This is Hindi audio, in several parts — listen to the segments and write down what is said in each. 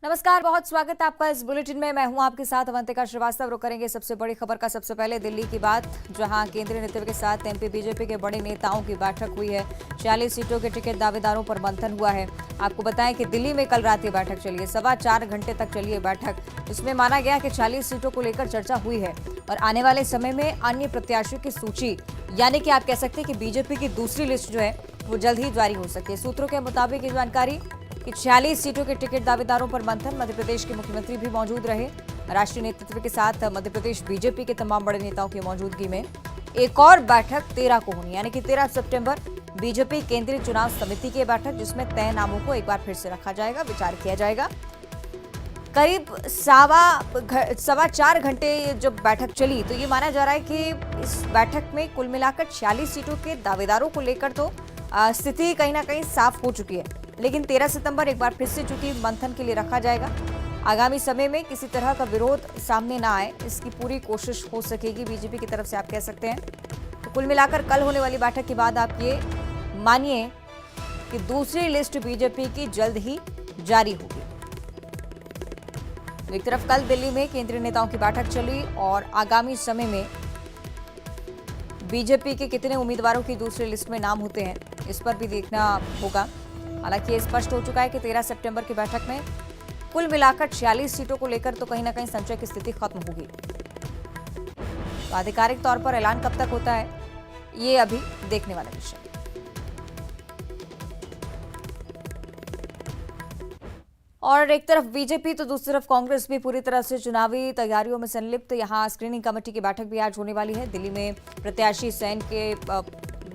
नमस्कार, बहुत स्वागत है आपका इस बुलेटिन में। मैं हूं आपके साथ अवंतिका श्रीवास्तव। रुक करेंगे सबसे बड़ी खबर का। सबसे पहले दिल्ली की बात, जहां केंद्रीय नेतृत्व के साथ एमपी बीजेपी के बड़े नेताओं की बैठक हुई है। 46 सीटों के टिकट दावेदारों पर मंथन हुआ है। आपको बताएं कि दिल्ली में कल रात ये बैठक चली है। 4.25 घंटे तक चली है बैठक, जिसमें माना गया कि 40 सीटों को लेकर चर्चा हुई है और आने वाले समय में अन्य प्रत्याशियों की सूची, यानी कि आप कह सकते हैं कि बीजेपी की दूसरी लिस्ट जो है वो जल्द ही जारी हो सकती है। सूत्रों के मुताबिक ये जानकारी कि 46 सीटों के टिकट दावेदारों पर मंथन। मध्य प्रदेश के मुख्यमंत्री भी मौजूद रहे। राष्ट्रीय नेतृत्व के साथ मध्य प्रदेश बीजेपी के तमाम बड़े नेताओं की मौजूदगी में एक और बैठक 13 को होनी, यानी कि 13 सितंबर बीजेपी केंद्रीय चुनाव समिति की बैठक, जिसमें तय नामों को एक बार फिर से रखा जाएगा, विचार किया जाएगा। करीब 4.25 घंटे जब बैठक चली तो ये माना जा रहा है कि इस बैठक में कुल मिलाकर 46 सीटों के दावेदारों को लेकर तो स्थिति कहीं ना कहीं साफ हो चुकी है, लेकिन 13 सितंबर एक बार फिर से चूंकि मंथन के लिए रखा जाएगा। आगामी समय में किसी तरह का विरोध सामने ना आए, इसकी पूरी कोशिश हो सकेगी बीजेपी की तरफ से, आप कह सकते हैं। तो कुल मिलाकर कल होने वाली बैठक के बाद आप ये मानिए कि दूसरी लिस्ट बीजेपी की जल्द ही जारी होगी। एक तरफ कल दिल्ली में केंद्रीय नेताओं की बैठक चली और आगामी समय में बीजेपी के कितने उम्मीदवारों की दूसरी लिस्ट में नाम होते हैं, इस पर भी देखना होगा। हालांकि ये स्पष्ट हो चुका है कि 13 सितंबर की बैठक में कुल मिलाकर 46 सीटों को लेकर तो कहीं ना कहीं संशय की स्थिति खत्म होगी। तो आधिकारिक तौर पर ऐलान कब तक होता है, ये अभी देखने वाला विषय। और एक तरफ बीजेपी तो दूसरी तरफ कांग्रेस भी पूरी तरह से चुनावी तैयारियों में संलिप्त। यहां स्क्रीनिंग कमेटी की बैठक भी आज होने वाली है। दिल्ली में प्रत्याशी चयन के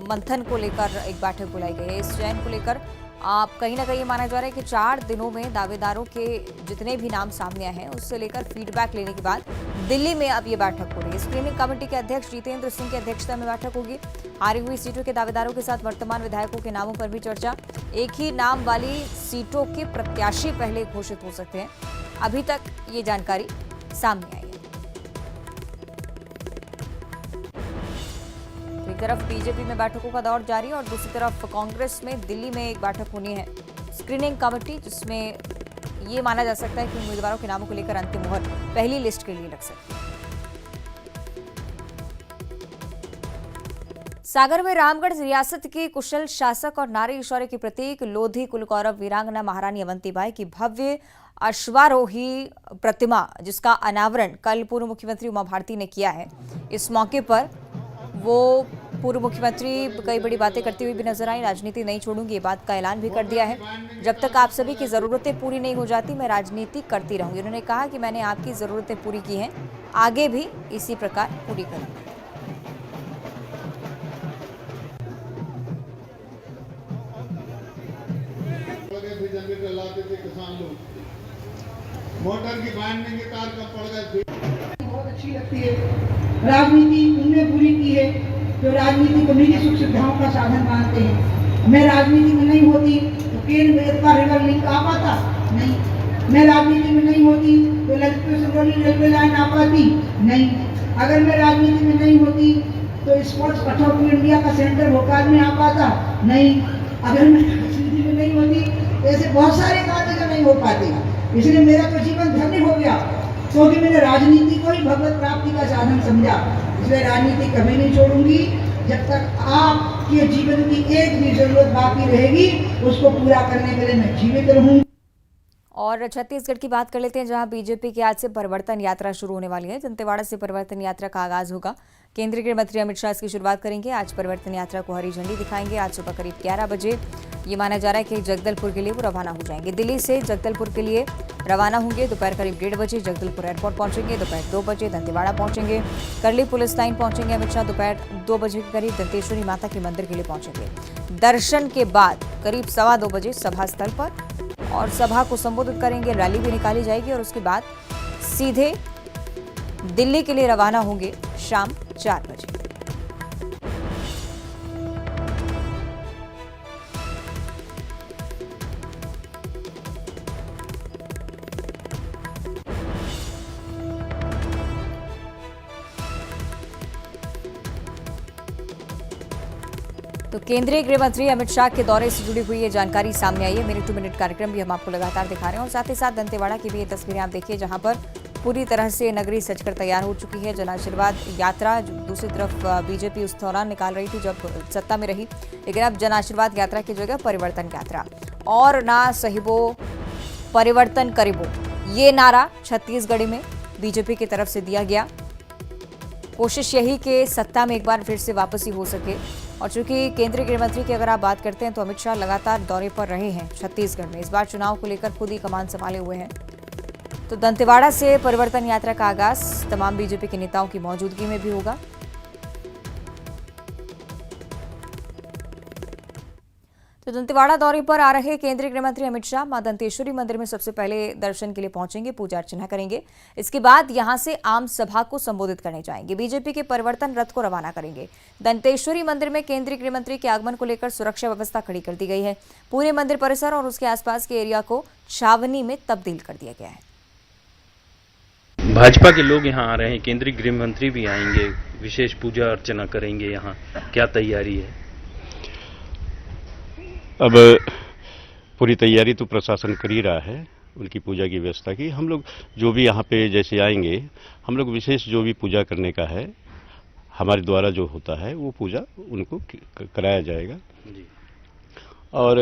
मंथन को लेकर एक बैठक बुलाई गई है। इस चयन को लेकर आप कहीं ना कहीं माना जा रहा है कि 4 दिनों में दावेदारों के जितने भी नाम सामने आए हैं उससे लेकर फीडबैक लेने के बाद दिल्ली में अब ये बैठक हो रही है। स्क्रीनिंग कमेटी के अध्यक्ष जितेंद्र सिंह की अध्यक्षता में बैठक होगी। हारी हुई सीटों के दावेदारों के साथ वर्तमान विधायकों के नामों पर भी चर्चा। एक ही नाम वाली सीटों के प्रत्याशी पहले घोषित हो सकते हैं, अभी तक ये जानकारी सामने आई है। एक तरफ बीजेपी में बैठकों का दौर जारी और दूसरी तरफ कांग्रेस में दिल्ली में एक बैठक होनी है, स्क्रीनिंग कमेटी, जिसमें ये माना जा सकता है कि उम्मीदवारों के नामों को लेकर अंतिम मुहर पहली लिस्ट के लिए लग सकती है। सागर में रामगढ़ रियासत की कुशल शासक और नारी ऐश्वर्य की प्रतीक लोधी कुलकौरव वीरांगना महारानी अवंतीबाई की भव्य अश्वारोही प्रतिमा, जिसका अनावरण कल पूर्व मुख्यमंत्री उमा भारती ने किया है। इस मौके पर वो पूर्व मुख्यमंत्री कई बड़ी बातें करती हुई भी नजर आई। राजनीति नहीं छोड़ूंगी, ये बात का ऐलान भी कर दिया है। जब तक आप सभी की जरूरतें पूरी नहीं हो जाती, मैं राजनीति करती रहूंगी। उन्होंने कहा कि मैंने आपकी जरूरतें पूरी की हैं, आगे भी इसी प्रकार पूरी करूंगी। मोटर की बांधने के तार कब पड़ गए, बहुत अच्छी लगती है। राजनीति उनने पूरी की है जो राजनीति को निजी सुख सुविधाओं का साधन मानते हैं। मैं राजनीति में नहीं होती तो केन वेद का रेलवे लिंक आ पाता नहीं। मैं राजनीति में नहीं होती तो ललितपुर सिंगरौली रेलवे लाइन आ पाती नहीं। अगर मैं राजनीति में नहीं होती तो स्पोर्ट्स अथॉरिटी इंडिया का सेंटर भोपाल में आ पाता नहीं। अगर मैं राजनीति में नहीं होती तो ऐसे बहुत सारे कार्य जो नहीं हो पाते। इसलिए मेरा तो जीवन धन्य हो गया, क्योंकि मैंने राजनीति को ही भगवत प्राप्ति का साधन समझा। इसलिए राजनीति कभी नहीं छोड़ूंगी। जब तक आपके जीवन की एक भी जरूरत बाकी रहेगी, उसको पूरा करने के लिए मैं जीवित रहूंगी। और छत्तीसगढ़ की बात कर लेते हैं, जहां बीजेपी की आज से परिवर्तन यात्रा शुरू होने वाली है। दंतेवाड़ा से परिवर्तन यात्रा का आगाज होगा। केंद्रीय गृह मंत्री अमित शाह इसकी शुरुआत करेंगे। आज परिवर्तन यात्रा को हरी झंडी दिखाएंगे। आज सुबह करीब 11 बजे ये माना जा रहा है कि जगदलपुर के लिए वो रवाना हो जाएंगे। दिल्ली से जगदलपुर के लिए रवाना होंगे। दोपहर करीब 1:30 बजे जगदलपुर एयरपोर्ट पहुंचेंगे। दोपहर 2 बजे दंतेवाड़ा पहुंचेंगे। करली पुलिस लाइन पहुंचेंगे। अमित शाह दोपहर 2 बजे के करीब दंतेश्वरी माता के मंदिर के लिए पहुंचेंगे। दर्शन के बाद करीब 2:15 बजे सभा स्थल पर और सभा को संबोधित करेंगे। रैली भी निकाली जाएगी और उसके बाद सीधे दिल्ली के लिए रवाना होंगे शाम 4 बजे। तो केंद्रीय गृह मंत्री अमित शाह के दौरे से जुड़ी हुई ये जानकारी सामने आई है। मिनट टू मिनट कार्यक्रम भी हम आपको लगातार दिखा रहे हैं और साथ ही साथ दंतेवाड़ा की भी ये तस्वीरें आप देखिए, जहां पर पूरी तरह से नगरी सजकर तैयार हो चुकी है। जन आशीर्वाद यात्रा दूसरी तरफ बीजेपी उस दौरान निकाल रही थी जब सत्ता में रही, लेकिन अब जन आशीर्वाद यात्रा की जगह परिवर्तन यात्रा। और ना सहिबो परिवर्तन करिबो, ये नारा छत्तीसगढ़ में बीजेपी की तरफ से दिया गया। कोशिश यही कि सत्ता में एक बार फिर से वापसी हो सके। और चूंकि केंद्रीय गृह मंत्री की अगर आप बात करते हैं तो अमित शाह लगातार दौरे पर रहे हैं छत्तीसगढ़ में। इस बार चुनाव को लेकर खुद ही कमान संभाले हुए हैं। तो दंतेवाड़ा से परिवर्तन यात्रा का आगाज तमाम बीजेपी के नेताओं की मौजूदगी में भी होगा। तो दंतेवाड़ा दौरे पर आ रहे केंद्रीय गृह मंत्री अमित शाह मां दंतेश्वरी मंदिर में सबसे पहले दर्शन के लिए पहुंचेंगे, पूजा अर्चना करेंगे। इसके बाद यहां से आम सभा को संबोधित करने जाएंगे। बीजेपी के परिवर्तन रथ को रवाना करेंगे। दंतेश्वरी मंदिर में केंद्रीय गृह मंत्री के आगमन को लेकर सुरक्षा व्यवस्था खड़ी कर दी गई है। पूरे मंदिर परिसर और उसके आसपास के एरिया को छावनी में तब्दील कर दिया गया है। भाजपा के लोग यहाँ आ रहे हैं, केंद्रीय गृह मंत्री भी आएंगे, विशेष पूजा अर्चना करेंगे। यहाँ क्या तैयारी है? अब पूरी तैयारी तो प्रशासन कर ही रहा है, उनकी पूजा की व्यवस्था की। हम लोग जो भी यहाँ पे जैसे आएंगे, हम लोग विशेष जो भी पूजा करने का है हमारे द्वारा जो होता है वो पूजा उनको कराया जाएगा। जी। और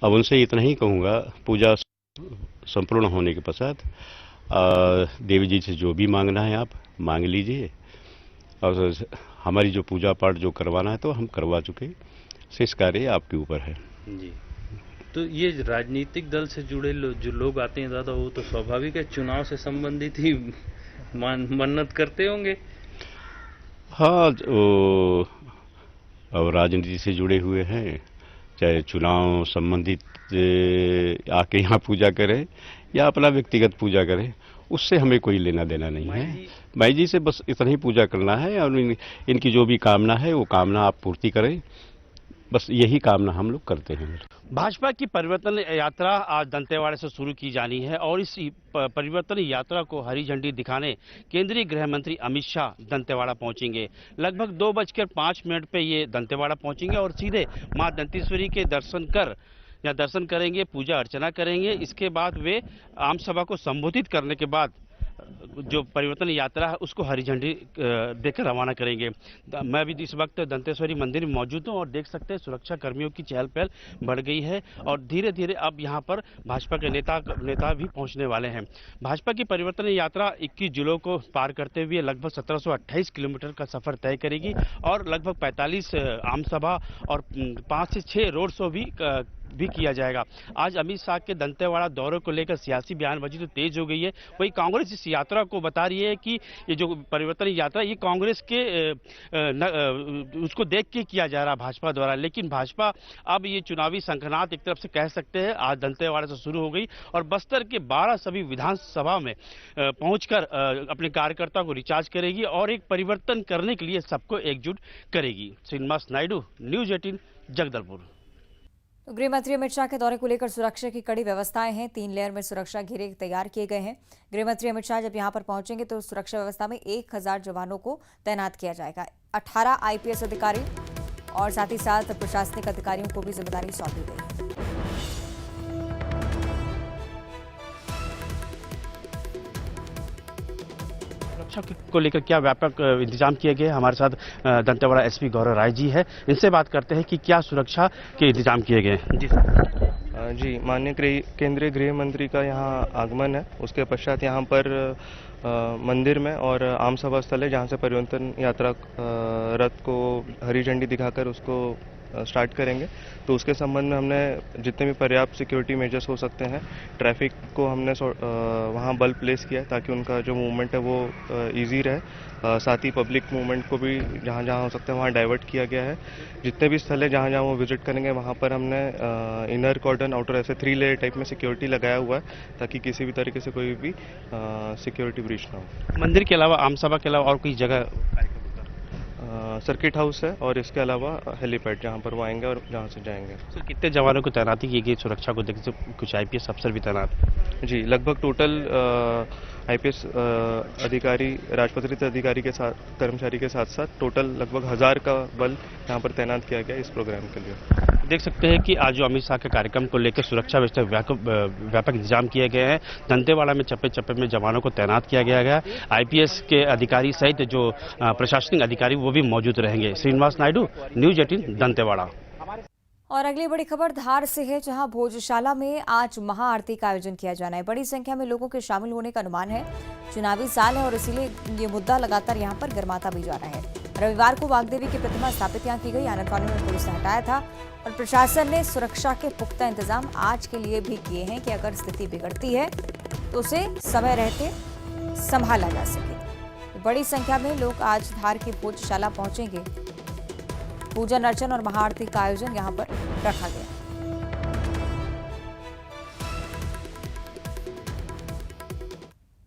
अब उनसे इतना ही कहूँगा, पूजा संपूर्ण होने के पश्चात देवी जी से जो भी मांगना है आप मांग लीजिए। और हमारी जो पूजा पाठ जो करवाना है तो हम करवा चुके, शेष कार्य आपके ऊपर है। जी। तो ये राजनीतिक दल से जुड़े जो लोग आते हैं दादा, वो तो स्वाभाविक है, चुनाव से संबंधित ही मन्नत करते होंगे। हाँ, अब राजनीति से जुड़े हुए हैं, चाहे चुनाव संबंधित आके यहाँ पूजा करें या अपना व्यक्तिगत पूजा करें, उससे हमें कोई लेना देना नहीं है। माई जी से बस इतना ही पूजा करना है और इनकी जो भी कामना है वो कामना आप पूर्ति करें, बस यही कामना हम लोग करते हैं। भाजपा की परिवर्तन यात्रा आज दंतेवाड़ा से शुरू की जानी है और इस परिवर्तन यात्रा को हरी झंडी दिखाने केंद्रीय गृह मंत्री अमित शाह दंतेवाड़ा पहुंचेंगे। लगभग 2:05 पे ये दंतेवाड़ा पहुंचेंगे और सीधे मां दंतेश्वरी के दर्शन करेंगे, पूजा अर्चना करेंगे। इसके बाद वे आम सभा को संबोधित करने के बाद जो परिवर्तन यात्रा है उसको हरी झंडी देकर रवाना करेंगे। मैं अभी इस वक्त दंतेश्वरी मंदिर में मौजूद हूं और देख सकते हैं सुरक्षा कर्मियों की चहल पहल बढ़ गई है और धीरे धीरे अब यहां पर भाजपा के नेता भी पहुंचने वाले हैं। भाजपा की परिवर्तन यात्रा 21 जिलों को पार करते हुए लगभग 1728 किलोमीटर का सफर तय करेगी और लगभग 45 आम सभा और 5 से 6 रोड शो भी किया जाएगा। आज अमित शाह के दंतेवाड़ा दौरे को लेकर सियासी बयानबाजी तो तेज हो गई है। वही कांग्रेस इस यात्रा को बता रही है कि ये जो परिवर्तन यात्रा ये कांग्रेस के उसको देख के किया जा रहा भाजपा द्वारा, लेकिन भाजपा अब ये चुनावी संघनात एक तरफ से कह सकते हैं आज दंतेवाड़ा से शुरू हो गई और बस्तर के 12 सभी विधानसभा में पहुंचकर अपने कार्यकर्ताओं को रिचार्ज करेगी और एक परिवर्तन करने के लिए सबको एकजुट करेगी। श्रीनिवास नायडू, न्यूज 18, जगदलपुर। तो गृह मंत्री अमित शाह के दौरे को लेकर सुरक्षा की कड़ी व्यवस्थाएं हैं। 3 लेयर में सुरक्षा घेरे तैयार किए गए हैं। गृह मंत्री अमित शाह जब यहां पर पहुंचेंगे तो सुरक्षा व्यवस्था में 1000 जवानों को तैनात किया जाएगा। 18 IPS अधिकारी और साथ ही साथ प्रशासनिक अधिकारियों को भी जिम्मेदारी सौंपी गई है। सुरक्षा को लेकर क्या व्यापक इंतजाम किए गए? हमारे साथ दंतेवाड़ा SP गौरव राय जी है, इनसे बात करते हैं कि क्या सुरक्षा के इंतजाम किए गए। जी सर। जी, माननीय केंद्रीय गृह मंत्री का यहाँ आगमन है, उसके पश्चात यहाँ पर मंदिर में और आम सभा स्थल है जहाँ से परिवर्तन यात्रा रथ को हरी झंडी दिखाकर उसको स्टार्ट करेंगे। तो उसके संबंध में हमने जितने भी पर्याप्त सिक्योरिटी मेजर्स हो सकते हैं, ट्रैफिक को हमने वहाँ बल प्लेस किया ताकि उनका जो मूवमेंट है वो इजी रहे। साथ ही पब्लिक मूवमेंट को भी जहाँ जहाँ हो सकता है वहाँ डाइवर्ट किया गया है। जितने भी स्थल है जहाँ जहाँ वो विजिट करेंगे वहाँ पर हमने इनर कॉर्डन आउटर ऐसे 3 लेयर टाइप में सिक्योरिटी लगाया हुआ है ताकि किसी भी तरीके से कोई भी सिक्योरिटी ब्रीच ना हो। मंदिर के अलावा आम सभा के अलावा और कोई जगह सर्किट हाउस है और इसके अलावा हेलीपैड जहाँ पर वो आएंगे और जहाँ से जाएंगे। सर कितने जवानों को तैनाती की गई सुरक्षा को देखते कुछ आईपीएस अफसर भी तैनात हैं? जी, लगभग टोटल आईपीएस अधिकारी, राजपत्रित अधिकारी के साथ, कर्मचारी के साथ साथ टोटल लगभग 1000 का बल यहाँ पर तैनात किया गया इस प्रोग्राम के लिए। देख सकते हैं कि आज जो अमित शाह के कार्यक्रम को लेकर सुरक्षा व्यवस्था व्यापक इंतजाम किए गए हैं। दंतेवाड़ा में चप्पे चप्पे में जवानों को तैनात किया गया है। आईपीएस के अधिकारी सहित जो प्रशासनिक अधिकारी वो भी मौजूद रहेंगे। श्रीनिवास नायडू, न्यूज 18 दंतेवाड़ा। और अगली बड़ी खबर धार से है, जहां भोजशाला में आज महाआरती का आयोजन किया जाना है। बड़ी संख्या में लोगों के शामिल होने का अनुमान है। चुनावी साल है और इसीलिए ये मुद्दा लगातार यहां पर गर्माता भी जा रहा है। रविवार को वाग्देवी की प्रतिमा स्थापित यहां की गई। आनंद कानून में पुलिस ने हटाया था और प्रशासन ने सुरक्षा के पुख्ता इंतजाम आज के लिए भी किए हैं कि अगर स्थिति बिगड़ती है तो उसे समय रहते संभाला जा सके। बड़ी संख्या में लोग आज धार की भोजशाला पहुंचेंगे। पूजन अर्चन और महाआरती का आयोजन यहां पर रखा गया।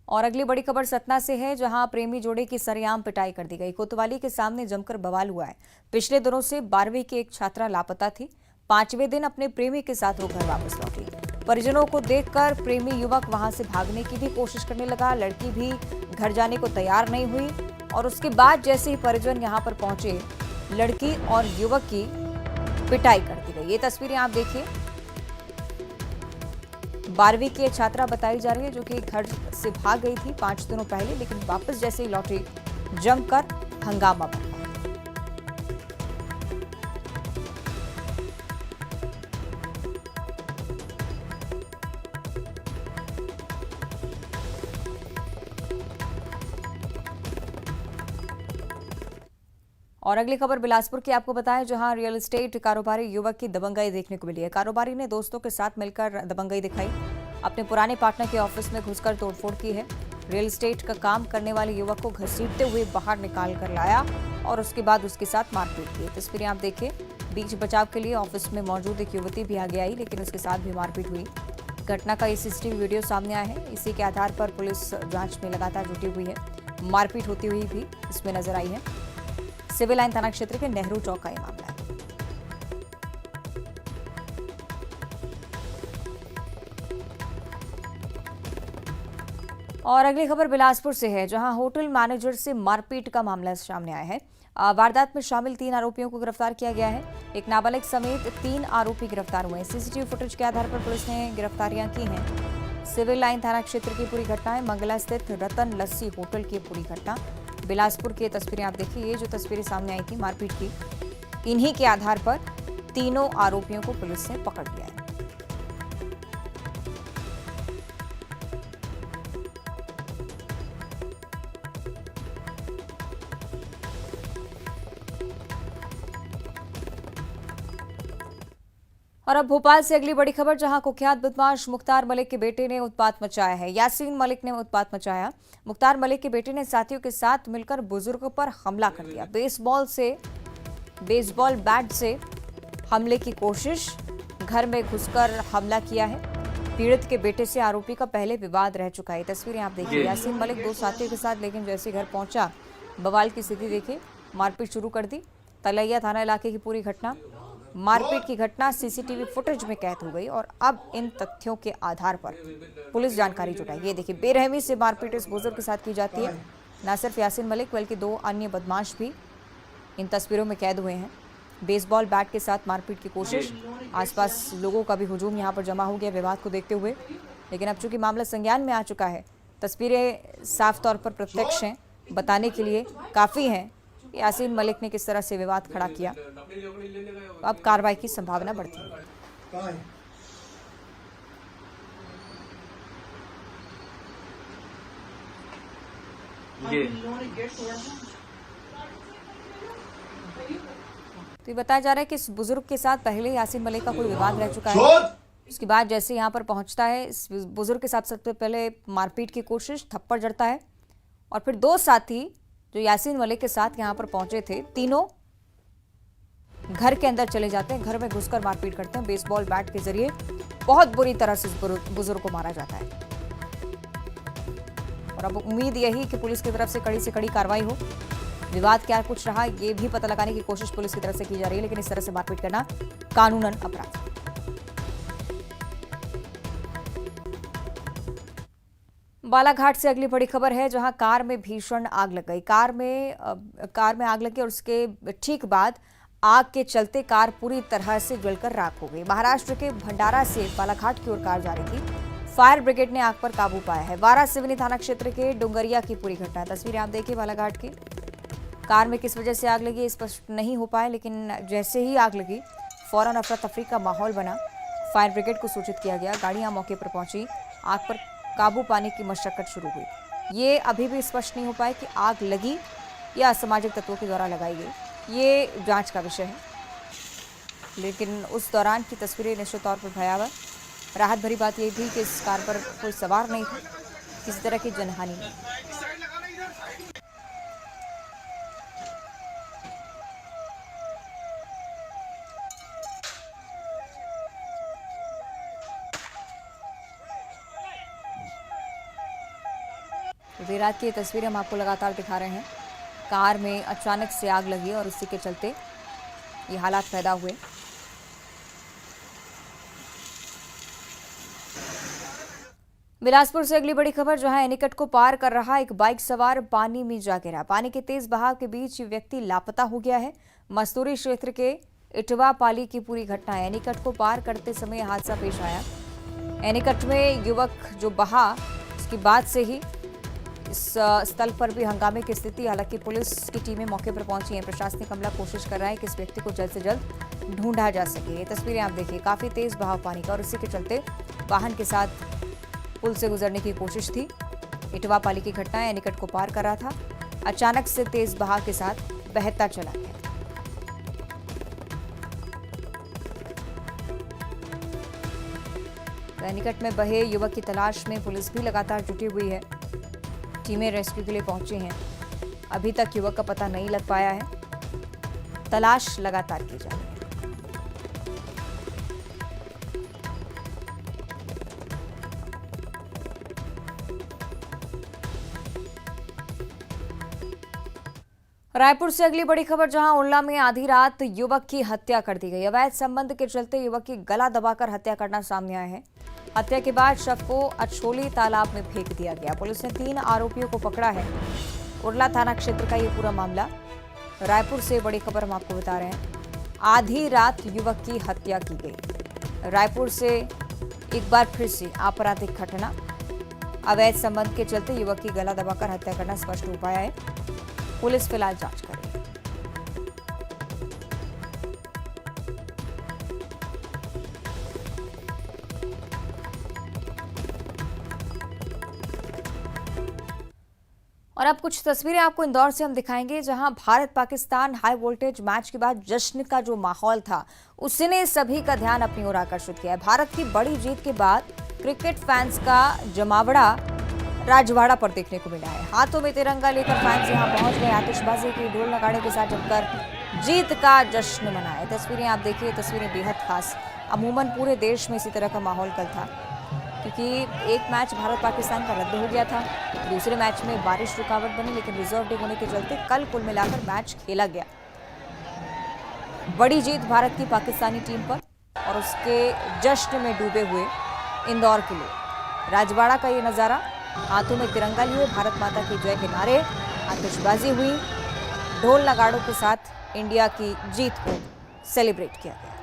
और अगली बड़ी खबर सतना से है, जहां प्रेमी जोड़े की सरेआम पिटाई कर दी गई। कोतवाली के सामने जमकर बवाल हुआ है। पिछले दिनों से 12वीं की एक छात्रा लापता थी। 5वें दिन अपने प्रेमी के साथ वो घर वापस लौटी। परिजनों को देखकर प्रेमी युवक वहां से भागने की भी कोशिश करने लगा। लड़की भी घर जाने को तैयार नहीं हुई और उसके बाद जैसे ही परिजन यहां पर पहुंचे, लड़की और युवक की पिटाई कर दी गई। ये तस्वीरें आप देखिए। 12वीं की छात्रा बताई जा रही है जो कि घर से भाग गई थी 5 दिनों पहले, लेकिन वापस जैसे ही लौटी जमकर हंगामा बढ़ा। और अगली खबर बिलासपुर की आपको बताएं, जहां रियल एस्टेट कारोबारी युवक की दबंगई देखने को मिली है। कारोबारी ने दोस्तों के साथ मिलकर दबंगई दिखाई। अपने पुराने पार्टनर के ऑफिस में घुसकर तोड़फोड़ की है। रियल एस्टेट का काम करने वाले युवक को घसीटते हुए बाहर निकाल कर लाया और उसके बाद उसके साथ मारपीट की। तस्वीरें आप देखिए। बीच बचाव के लिए ऑफिस में मौजूद एक युवती भी आगे आई, लेकिन उसके साथ भी मारपीट हुई। घटना का ये सीसीटीवी वीडियो सामने आया है। इसी के आधार पर पुलिस जांच में लगातार जुटी हुई है। मारपीट होती हुई भी इसमें नजर आई है। सिविल लाइन थाना क्षेत्र के नेहरू चौक का ये मामला है। और अगली खबर बिलासपुर से है, जहां होटल मैनेजर से मारपीट का मामला सामने आया है। वारदात में शामिल 3 आरोपियों को गिरफ्तार किया गया है। एक नाबालिग समेत 3 आरोपी गिरफ्तार हुए हैं। सीसीटीवी फुटेज के आधार पर पुलिस ने गिरफ्तारियां की हैं। सिविल लाइन थाना क्षेत्र की पूरी घटना है। मंगला स्थित रतन लस्सी होटल की पूरी घटना। बिलासपुर की तस्वीरें आप देखिए। ये जो तस्वीरें सामने आई थी मारपीट की, इन्हीं के आधार पर तीनों आरोपियों को पुलिस ने पकड़ लिया है। और अब भोपाल से अगली बड़ी खबर, जहां कुख्यात बदमाश मुख्तार मलिक के बेटे ने उत्पात मचाया है। यासीन मलिक ने उत्पात मचाया। मुख्तार मलिक के बेटे ने साथियों के साथ मिलकर बुजुर्ग पर हमला कर दिया। बेसबॉल बैट से हमले की कोशिश, घर में घुसकर हमला किया है। पीड़ित के बेटे से आरोपी का पहले विवाद रह चुका है। तस्वीरें आप देखिए। यासीन मलिक 2 साथियों के साथ, लेकिन जैसे घर पहुंचा बवाल की स्थिति देखिए, मारपीट शुरू कर दी। तलैया थाना इलाके की पूरी घटना, मारपीट की घटना सीसीटीवी फुटेज में कैद हो गई। और अब इन तथ्यों के आधार पर पुलिस जानकारी जुटाएगी। ये देखिए, बेरहमी से मारपीट इस बुजुर्ग के साथ की जाती है। न सिर्फ यासीन मलिक बल्कि 2 अन्य बदमाश भी इन तस्वीरों में कैद हुए हैं। बेसबॉल बैट के साथ मारपीट की कोशिश। आसपास लोगों का भी हुजूम यहाँ पर जमा हो गया विवाद को देखते हुए, लेकिन अब चूंकि मामला संज्ञान में आ चुका है, तस्वीरें साफ तौर पर प्रत्यक्ष हैं, बताने के लिए काफ़ी हैं यासीन मलिक ने किस तरह से विवाद खड़ा किया। अब कार्रवाई की संभावना बढ़ती है। तो ये बताया जा रहा है कि इस बुजुर्ग के साथ पहले यासीन मलिक का कोई विवाद रह चुका है। उसके बाद जैसे यहाँ पर पहुंचता है, इस बुजुर्ग के साथ सबसे पहले मारपीट की कोशिश, थप्पड़ जड़ता है और फिर 2 साथी जो यासीन मलिक के साथ यहाँ पर पहुंचे थे, तीनों घर के अंदर चले जाते हैं। घर में घुसकर मारपीट करते हैं। बेसबॉल बैट के जरिए बहुत बुरी तरह से इस बुजुर्ग को मारा जाता है। और अब उम्मीद यही कि पुलिस की तरफ से कड़ी कार्रवाई हो। विवाद क्या कुछ रहा, ये भी पता लगाने की कोशिश पुलिस की तरफ से की जा रही है, लेकिन इस तरह से मारपीट करना कानूनन अपराध। बालाघाट से अगली बड़ी खबर है, जहां कार में भीषण आग लग गई। कार में आग लगी और उसके ठीक बाद आग के चलते कार पूरी तरह से जलकर राख हो गई। महाराष्ट्र के भंडारा से बालाघाट की ओर कार जा रही थी। फायर ब्रिगेड ने आग पर काबू पाया है। वारासिवनी थाना क्षेत्र के डुंगरिया की पूरी घटना। तस्वीरें आप देखिए बालाघाट की। कार में किस वजह से आग लगी स्पष्ट नहीं हो पाया, लेकिन जैसे ही आग लगी फौरन अफरा तफरी का माहौल बना। फायर ब्रिगेड को सूचित किया गया, गाड़ियां मौके पर पहुंची, आग पर काबू पाने की मशक्कत शुरू हुई। ये अभी भी स्पष्ट नहीं हो पाया कि आग लगी या असामाजिक तत्वों के द्वारा लगाई गई, ये जांच का विषय है। लेकिन उस दौरान की तस्वीरें निश्चित तौर पर भयावह। राहत भरी बात यह थी कि इस कार पर कोई सवार नहीं था, किसी तरह की जनहानि नहीं। देर रात की ये तस्वीरें हम आपको लगातार दिखा रहे हैं। कार में अचानक से आग लगी और उसी के चलते ये हालात पैदा हुए। बिलासपुर से अगली बड़ी खबर, जहां एनीकट को पार कर रहा एक बाइक सवार पानी में जा गिरा। पानी के तेज बहाव के बीच ये व्यक्ति लापता हो गया है। मस्तूरी क्षेत्र के इटवा पाली की पूरी घटना है। एनीकट को पार करते समय हादसा पेश आया। एनीकट में युवक जो बहा, उसके बाद से ही इस स्थल पर भी हंगामे की स्थिति। हालांकि पुलिस की टीमें मौके पर पहुंची हैं। प्रशासनिक अमला कोशिश कर रहा है कि इस व्यक्ति को जल्द से जल्द ढूंढा जा सके। ये तस्वीरें आप देखिए, काफी तेज बहाव पानी का और इसी के चलते वाहन के साथ पुल से गुजरने की कोशिश थी। इटवा पाली की घटना है। एनीकट को पार कर रहा था, अचानक से तेज बहाव के साथ बहता चला गया। एनीकट में बहे युवक की तलाश में पुलिस भी लगातार जुटी हुई है। टीमें रेस्क्यू के लिए पहुंची हैं। अभी तक युवक का पता नहीं लग पाया है। तलाश लगातार की जा रही है। रायपुर से अगली बड़ी खबर, जहां उल्ला में आधी रात युवक की हत्या कर दी गई। अवैध संबंध के चलते युवक की गला दबाकर हत्या करना सामने आया है। हत्या के बाद शव को अछोली तालाब में फेंक दिया गया। पुलिस ने 3 आरोपियों को पकड़ा है। उर्ला थाना क्षेत्र का ये पूरा मामला। रायपुर से बड़ी खबर हम आपको बता रहे हैं। आधी रात युवक की हत्या की गई। रायपुर से एक बार फिर से आपराधिक घटना। अवैध संबंध के चलते युवक की गला दबाकर हत्या करना स्पष्ट हो पाया है। पुलिस फिलहाल जांच कर रही है। और अब कुछ तस्वीरें आपको इंदौर से हम दिखाएंगे, जहां Bharat Pakistan high voltage match के बाद जश्न का जो माहौल था उसने सभी का ध्यान अपनी ओर आकर्षित किया है। भारत की बड़ी जीत के बाद क्रिकेट फैंस का जमावड़ा राजवाड़ा पर देखने को मिला है। हाथों में तिरंगा लेकर फैंस यहां पहुंच गए। आतिशबाजी की ढोल नगाड़े के साथ जमकर जीत का जश्न मनाया। तस्वीरें आप देखिए, तस्वीरें बेहद खास। अमूमन पूरे देश में इसी तरह का माहौल कल था, क्योंकि एक मैच भारत पाकिस्तान का रद्द हो गया था। दूसरे मैच में बारिश रुकावट बनी, लेकिन रिजर्व डे होने के चलते कल कुल मिलाकर मैच खेला गया। बड़ी जीत भारत की पाकिस्तानी टीम पर और उसके जश्न में डूबे हुए इंदौर के लोग। राजवाड़ा का ये नज़ारा, हाथों में तिरंगा लिए भारत माता की जय के नारे, आतिशबाजी हुई, ढोल नगाड़ों के साथ इंडिया की जीत को सेलिब्रेट किया गया।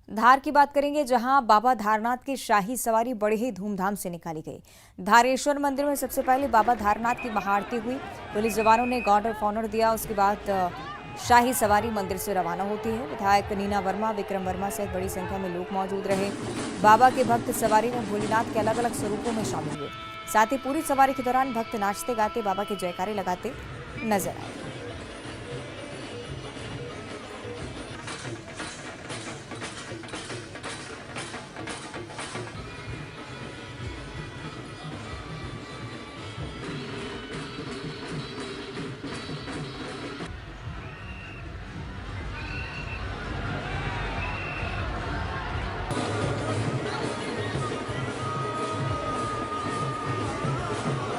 धार की बात करेंगे, जहां बाबा धारनाथ की शाही सवारी बड़े ही धूमधाम से निकाली गई। धारेश्वर मंदिर में सबसे पहले बाबा धारनाथ की महाआरती हुई। पुलिस जवानों ने गार्ड ऑफ ऑनर दिया। उसके बाद शाही सवारी मंदिर से रवाना होती है। विधायक नीना वर्मा, विक्रम वर्मा सहित बड़ी संख्या में लोग मौजूद रहे। बाबा के भक्त सवारी में भोलेनाथ के अलग अलग स्वरूपों में शामिल हुए। साथ ही पूरी सवारी के दौरान भक्त नाचते गाते बाबा के जयकारे लगाते नजर आए।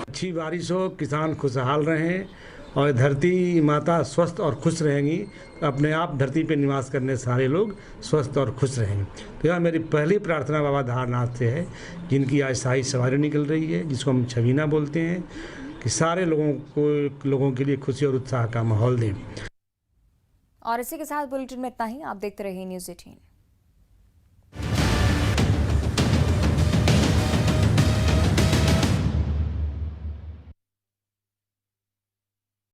अच्छी बारिश हो, किसान खुशहाल रहें और धरती माता स्वस्थ और खुश रहेंगी, तो अपने आप धरती पे निवास करने सारे लोग स्वस्थ और खुश रहेंगे। तो यह मेरी पहली प्रार्थना बाबा धारनाथ से है, जिनकी आज शाही सवारी निकल रही है, जिसको हम छवीना बोलते हैं, कि सारे लोगों के लिए खुशी और उत्साह का माहौल दें। और इसी के साथ बुलेटिन में इतना ही। आप देखते रहिए न्यूज़ 18।